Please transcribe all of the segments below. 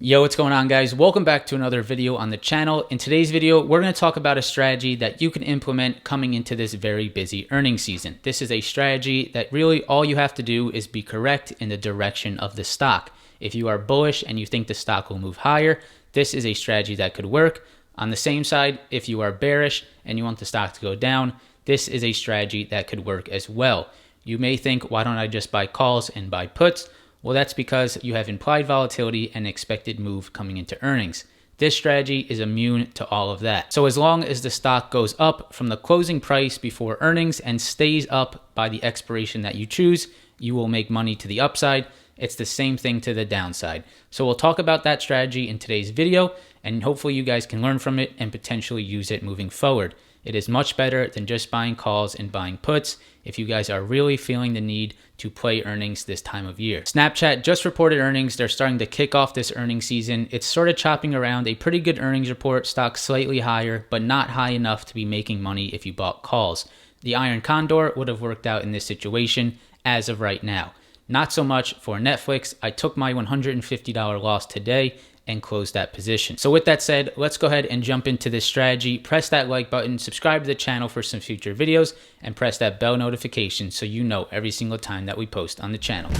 Yo, what's going on, guys? Welcome back to another video on the channel. In today's video, we're going to talk about a strategy that you can implement coming into this very busy earnings season. This is a strategy that really all you have to do is be correct in the direction of the stock. If you are bullish and you think the stock will move higher, this is a strategy that could work. On the same side, if you are bearish and you want the stock to go down, this is a strategy that could work as well. You may think, why don't I just buy calls and buy puts? Well, that's because you have implied volatility and expected move coming into earnings. This strategy is immune to all of that. So as long as the stock goes up from the closing price before earnings and stays up by the expiration that you choose, you will make money to the upside. It's the same thing to the downside. So we'll talk about that strategy in today's video, and hopefully you guys can learn from it and potentially use it moving forward. It is much better than just buying calls and buying puts if you guys are really feeling the need to play earnings this time of year. Snapchat just reported earnings. They're starting to kick off this earnings season. It's sort of chopping around. A pretty good earnings report, stock slightly higher, but not high enough to be making money if you bought calls. The Iron Condor would have worked out in this situation as of right now. Not so much for Netflix. I took my $150 loss today and close that position. So with that said, let's go ahead and jump into this strategy. Press that like button, subscribe to the channel for some future videos, and press that bell notification so you know every single time that we post on the channel.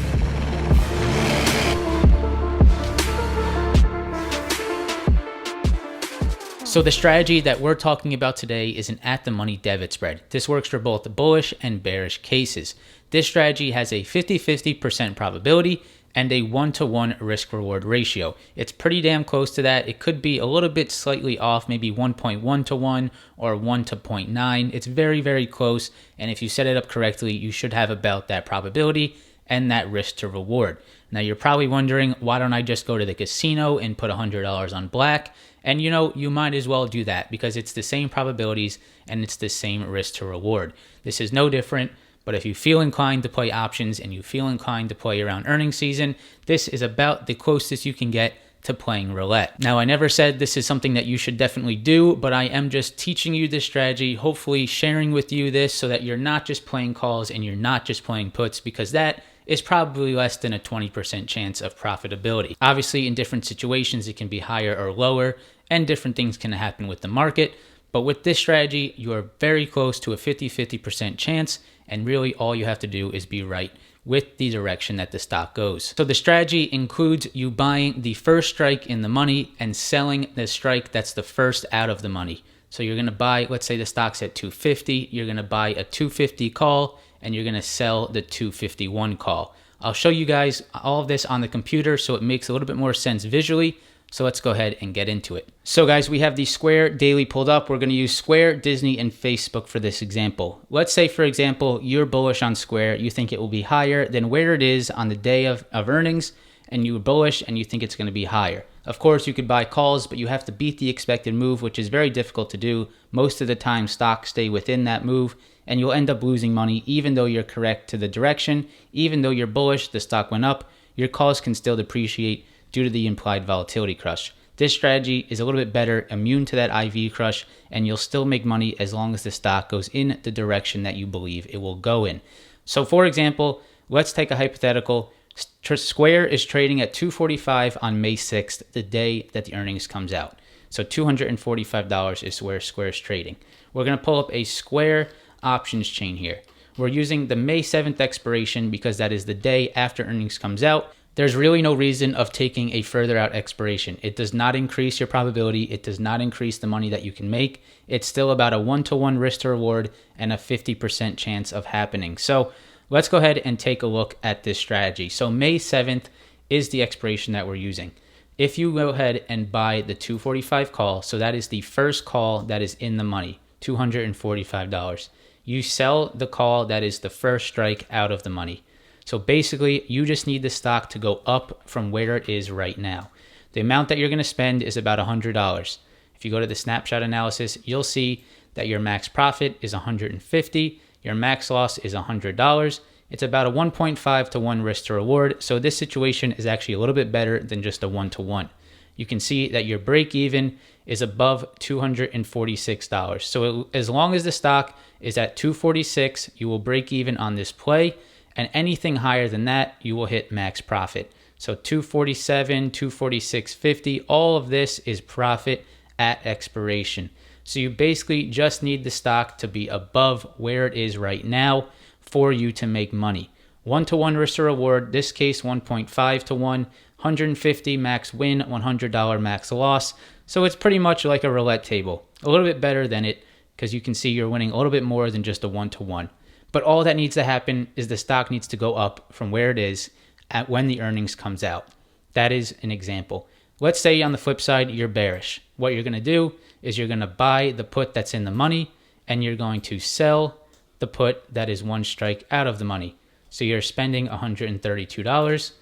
So the strategy that we're talking about today is an at-the-money debit spread. This works for both the bullish and bearish cases. This strategy has a 50-50% probability and a 1-to-1 risk-reward ratio. It's pretty damn close to that. It could be a little bit slightly off, maybe 1.1 to 1 or 1 to 0.9. It's very, very close, and if you set it up correctly, you should have about that probability and that risk to reward. Now, you're probably wondering, why don't I just go to the casino and put $100 on black? And you might as well do that because it's the same probabilities and it's the same risk to reward. This is no different. But if you feel inclined to play options and you feel inclined to play around earnings season, this is about the closest you can get to playing roulette. Now, I never said this is something that you should definitely do, but I am just teaching you this strategy, hopefully sharing with you this so that you're not just playing calls and you're not just playing puts, because that is probably less than a 20% chance of profitability. Obviously, in different situations, it can be higher or lower, and different things can happen with the market. But with this strategy, you are very close to a 50-50% chance, and really all you have to do is be right with the direction that the stock goes. So the strategy includes you buying the first strike in the money and selling the strike that's the first out of the money. So you're going to buy, let's say the stock's at 250, you're going to buy a 250 call, and you're going to sell the 251 call. I'll show you guys all of this on the computer so it makes a little bit more sense visually. So let's go ahead and get into it. So guys, we have the Square daily pulled up. We're going to use Square, Disney, and Facebook for this example. Let's say, for example, you're bullish on Square. You think it will be higher than where it is on the day of earnings, and you're bullish and you think it's going to be higher. Of course, you could buy calls, but you have to beat the expected move, which is very difficult to do. Most of the time, stocks stay within that move, and you'll end up losing money even though you're correct to the direction. Even though you're bullish, the stock went up, your calls can still depreciate due to the implied volatility crush. This strategy is a little bit better, immune to that IV crush, and you'll still make money as long as the stock goes in the direction that you believe it will go in. So for example, let's take a hypothetical. Square is trading at $245 on May 6th, the day that the earnings comes out. So $245 is where Square is trading. We're going to pull up a Square options chain here. We're using the May 7th expiration because that is the day after earnings comes out. There's really no reason of taking a further out expiration. It does not increase your probability. It does not increase the money that you can make. It's still about a 1-to-1 risk to reward and a 50% chance of happening. So let's go ahead and take a look at this strategy. So May 7th is the expiration that we're using. If you go ahead and buy the 245 call, so that is the first call that is in the money, $245. You sell the call that is the first strike out of the money. So basically, you just need the stock to go up from where it is right now. The amount that you're going to spend is about $100. If you go to the snapshot analysis, you'll see that your max profit is $150. Your max loss is $100. It's about a 1.5 to 1 risk to reward. So this situation is actually a little bit better than just a 1-to-1. You can see that your break even is above $246. So as long as the stock is at $246, you will break even on this play. And anything higher than that, you will hit max profit. So 247, 246.50, all of this is profit at expiration. So you basically just need the stock to be above where it is right now for you to make money. 1-to-1 risk to reward, this case 1.5 to 1, 150 max win, $100 max loss. So it's pretty much like a roulette table. A little bit better than it because you can see you're winning a little bit more than just a 1-to-1. But all that needs to happen is the stock needs to go up from where it is at when the earnings comes out. That is an example. Let's say on the flip side, you're bearish. What you're going to do is you're going to buy the put that's in the money and you're going to sell the put that is one strike out of the money. So you're spending $132.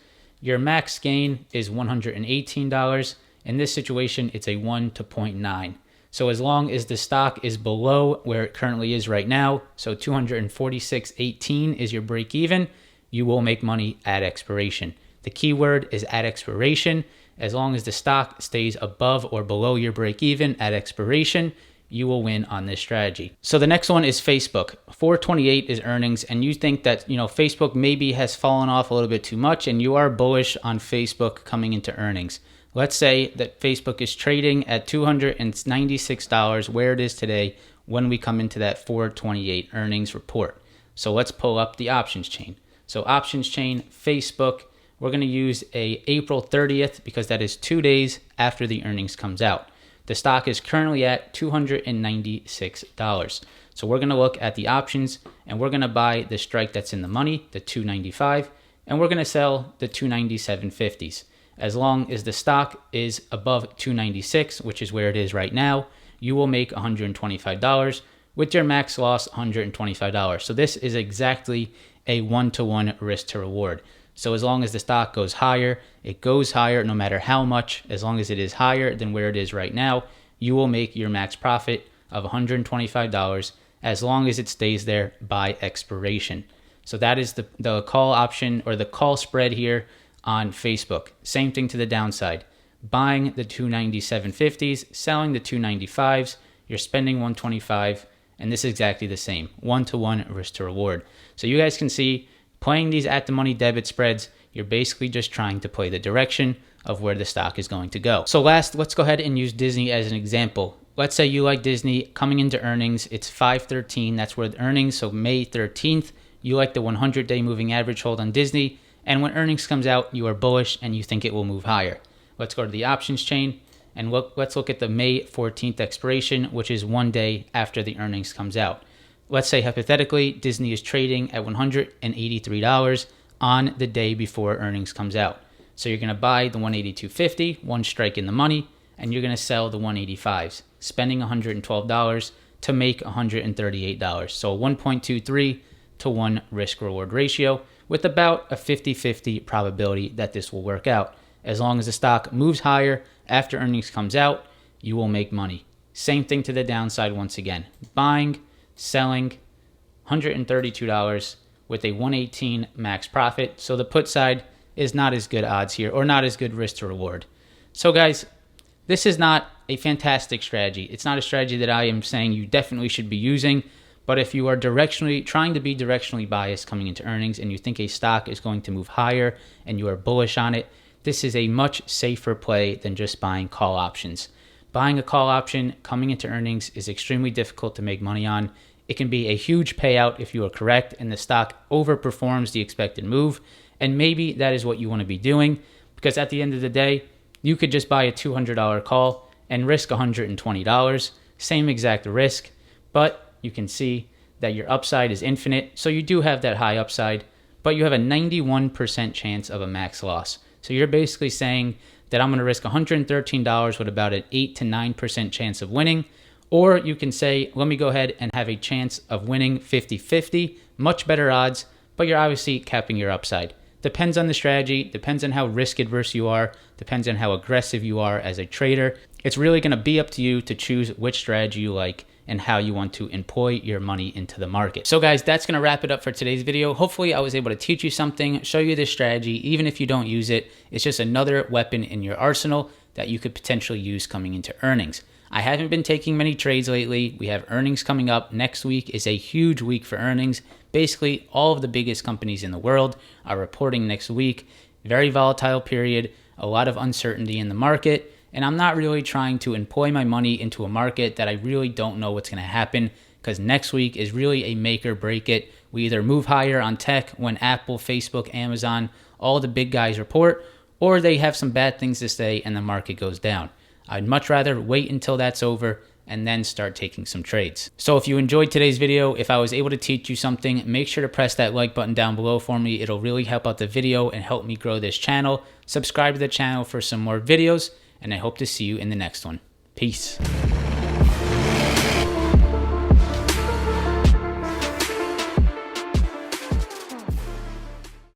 Your max gain is $118. In this situation, it's a 1 to 0.9. So as long as the stock is below where it currently is right now, so 246.18 is your break even, you will make money at expiration. The key word is at expiration. As long as the stock stays above or below your break even at expiration, you will win on this strategy. So the next one is Facebook. 428 is earnings, and you think that, Facebook maybe has fallen off a little bit too much and you are bullish on Facebook coming into earnings. Let's say that Facebook is trading at $296 where it is today when we come into that 428 earnings report. So let's pull up the options chain. So options chain, Facebook, we're going to use a April 30th because that is 2 days after the earnings comes out. The stock is currently at $296. So we're going to look at the options and we're going to buy the strike that's in the money, the 295, and we're going to sell the 297.50s. As long as the stock is above 296, which is where it is right now, you will make $125 with your max loss $125. So this is exactly a 1-to-1 risk to reward. So as long as the stock goes higher, it goes higher no matter how much. As long as it is higher than where it is right now, you will make your max profit of $125 as long as it stays there by expiration. So that is the call option or the call spread here on Facebook. Same thing to the downside. Buying the 297.50s, selling the 295s, you're spending $125, and this is exactly the same. 1-to-1 risk to reward. So you guys can see, playing these at the money debit spreads, you're basically just trying to play the direction of where the stock is going to go. So last, let's go ahead and use Disney as an example. Let's say you like Disney coming into earnings. It's 5/13. That's where the earnings. So May 13th, you like the 100-day moving average hold on Disney. And when earnings comes out, you are bullish and you think it will move higher. Let's go to the options chain and let's look at the May 14th expiration, which is 1 day after the earnings comes out. Let's say hypothetically, Disney is trading at $183 on the day before earnings comes out. So you're going to buy the 182.50, one strike in the money, and you're going to sell the 185s, spending $112 to make $138. So a 1.23 to 1 risk reward ratio with about a 50-50 probability that this will work out. As long as the stock moves higher after earnings comes out, you will make money. Same thing to the downside once again. Buying, selling, $132 with a 118 max profit. So the put side is not as good odds here, or not as good risk to reward. So guys, this is not a fantastic strategy. It's not a strategy that I am saying you definitely should be using. But if you are trying to be directionally biased coming into earnings and you think a stock is going to move higher and you are bullish on it, this is a much safer play than just buying call options. Buying a call option coming into earnings is extremely difficult to make money on. It can be a huge payout if you are correct and the stock overperforms the expected move. And maybe that is what you want to be doing, because at the end of the day, you could just buy a $200 call and risk $120. Same exact risk, but you can see that your upside is infinite. So you do have that high upside, but you have a 91% chance of a max loss. So you're basically saying that I'm going to risk $113 with about an 8 to 9% chance of winning. Or you can say, let me go ahead and have a chance of winning 50-50, much better odds, but you're obviously capping your upside. Depends on the strategy, depends on how risk adverse you are, depends on how aggressive you are as a trader. It's really going to be up to you to choose which strategy you like and how you want to employ your money into the market. So guys, that's going to wrap it up for today's video. Hopefully I was able to teach you something, show you this strategy. Even if you don't use it, it's just another weapon in your arsenal that you could potentially use coming into earnings. I haven't been taking many trades lately. We have earnings coming up. Next week is a huge week for earnings. Basically, all of the biggest companies in the world are reporting next week. Very volatile period, a lot of uncertainty in the market, and I'm not really trying to employ my money into a market that I really don't know what's going to happen, because next week is really a make or break it. We either move higher on tech when Apple, Facebook, Amazon, all the big guys report, or they have some bad things to say and the market goes down. I'd much rather wait until that's over and then start taking some trades. So if you enjoyed today's video, if I was able to teach you something, make sure to press that like button down below for me. It'll really help out the video and help me grow this channel. Subscribe to the channel for some more videos, and I hope to see you in the next one. Peace.